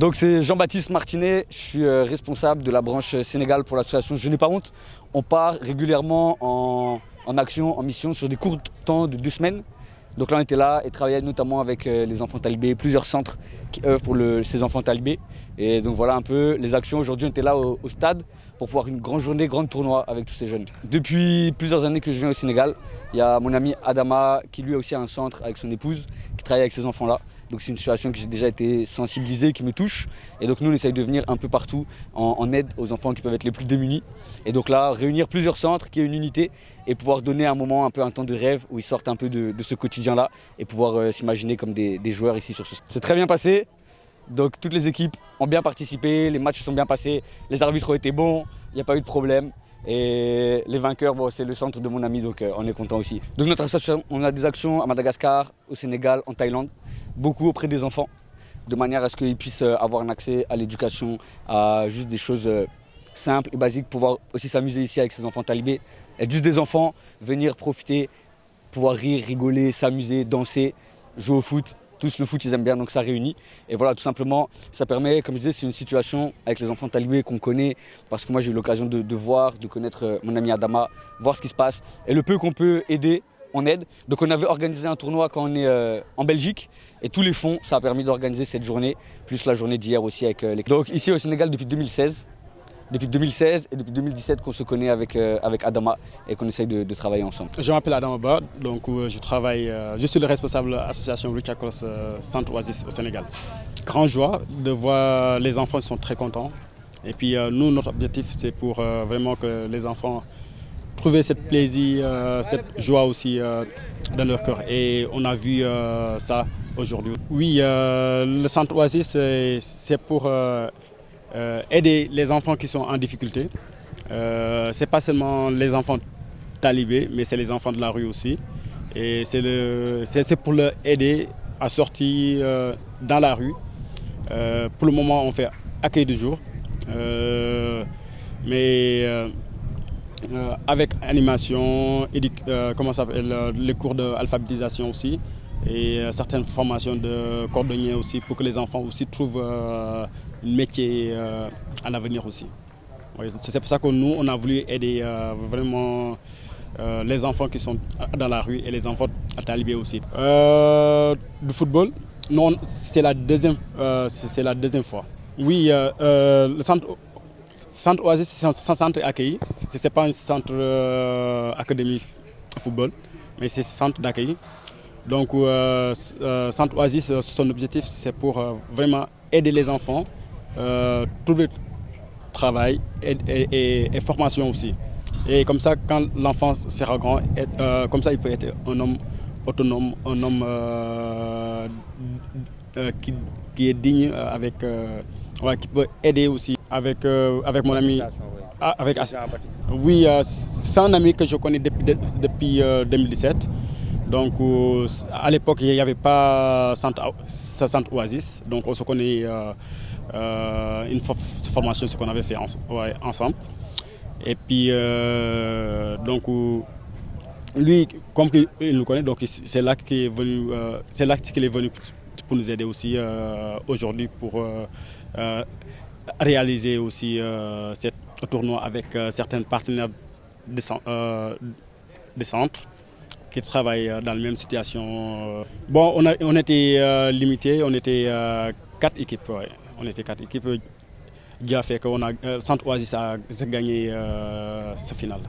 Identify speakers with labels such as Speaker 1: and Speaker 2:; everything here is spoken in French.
Speaker 1: Donc c'est Jean-Baptiste Martinet, je suis responsable de la branche Sénégal pour l'association Je n'ai pas honte. On part régulièrement en action, en mission sur des courts temps de 2 semaines. Donc là on était là et travaillait notamment avec les enfants talibés, plusieurs centres qui œuvrent pour ces enfants talibés. Et donc voilà un peu les actions. Aujourd'hui on était là au stade pour pouvoir une grande journée, grand tournoi avec tous ces jeunes. Depuis plusieurs années que je viens au Sénégal, il y a mon ami Adama qui lui aussi a un centre avec son épouse, qui travaille avec ces enfants-là. Donc c'est une situation que j'ai déjà été sensibilisé, qui me touche. Et donc nous on essaye de venir un peu partout en aide aux enfants qui peuvent être les plus démunis. Et donc là, réunir plusieurs centres, qui est une unité, et pouvoir donner un moment, un peu un temps de rêve où ils sortent un peu de ce quotidien-là et pouvoir s'imaginer comme des joueurs ici sur ce stade. C'est très bien passé. Donc toutes les équipes ont bien participé, les matchs se sont bien passés, les arbitres ont été bons, il n'y a pas eu de problème. Et les vainqueurs, bon, c'est le centre de mon ami, donc on est content aussi. Donc notre association, on a des actions à Madagascar, au Sénégal, en Thaïlande, beaucoup auprès des enfants, de manière à ce qu'ils puissent avoir un accès à l'éducation, à juste des choses simples et basiques, pouvoir aussi s'amuser ici avec ces enfants talibés, être juste des enfants, venir profiter, pouvoir rire, rigoler, s'amuser, danser, jouer au foot. Tous le foot, ils aiment bien, donc ça réunit. Et voilà, tout simplement, ça permet, comme je disais, c'est une situation avec les enfants talibés qu'on connaît, parce que moi j'ai eu l'occasion de voir, de connaître mon ami Adama, voir ce qui se passe. Et le peu qu'on peut aider, on aide. Donc on avait organisé un tournoi quand on est en Belgique, et tous les fonds, ça a permis d'organiser cette journée, plus la journée d'hier aussi avec les... Donc ici au Sénégal depuis 2016. Depuis 2016 et depuis 2017 qu'on se connaît avec Adama et qu'on essaye de travailler ensemble.
Speaker 2: Je m'appelle Adama Ba, donc je suis le responsable de l'association Richard Cross Centre Oasis au Sénégal. Grande joie de voir les enfants, ils sont très contents. Et puis nous, notre objectif, c'est pour vraiment que les enfants trouvent ce plaisir, cette joie aussi dans leur cœur. Et on a vu ça aujourd'hui. Oui, le Centre Oasis, c'est pour... aider les enfants qui sont en difficulté. Ce n'est pas seulement les enfants talibés, mais c'est les enfants de la rue aussi. Et c'est pour les aider à sortir dans la rue. Pour le moment, on fait accueil de jour. Avec animation, les cours d'alphabétisation aussi. Et certaines formations de cordonniers aussi pour que les enfants aussi trouvent un métier à l'avenir aussi. Oui, c'est pour ça que nous, on a voulu aider vraiment les enfants qui sont dans la rue et les enfants talibés aussi. Du football, non, c'est la deuxième fois. Oui, le centre Oasis, c'est un centre accueilli. Ce n'est pas un centre académique football, mais c'est un centre d'accueil. Donc, Centre Oasis, son objectif, c'est pour vraiment aider les enfants, trouver travail et formation aussi. Et comme ça, quand l'enfant sera grand, comme ça, il peut être un homme autonome, un homme qui est digne, qui peut aider aussi avec mon ami. Oui, c'est un ami que je connais depuis 2017. Donc à l'époque, il n'y avait pas centre Oasis, donc on se connaît une formation ce qu'on avait fait ensemble. Et puis donc lui, comme il nous connaît, donc c'est là qu'il est venu, pour nous aider aussi aujourd'hui pour réaliser aussi ce tournoi avec certains partenaires des centres qui travaillent dans la même situation. Bon, on était limité, on était 4 équipes. Ouais. On était 4 équipes qui a fait que Centre Oasis a gagné ce final.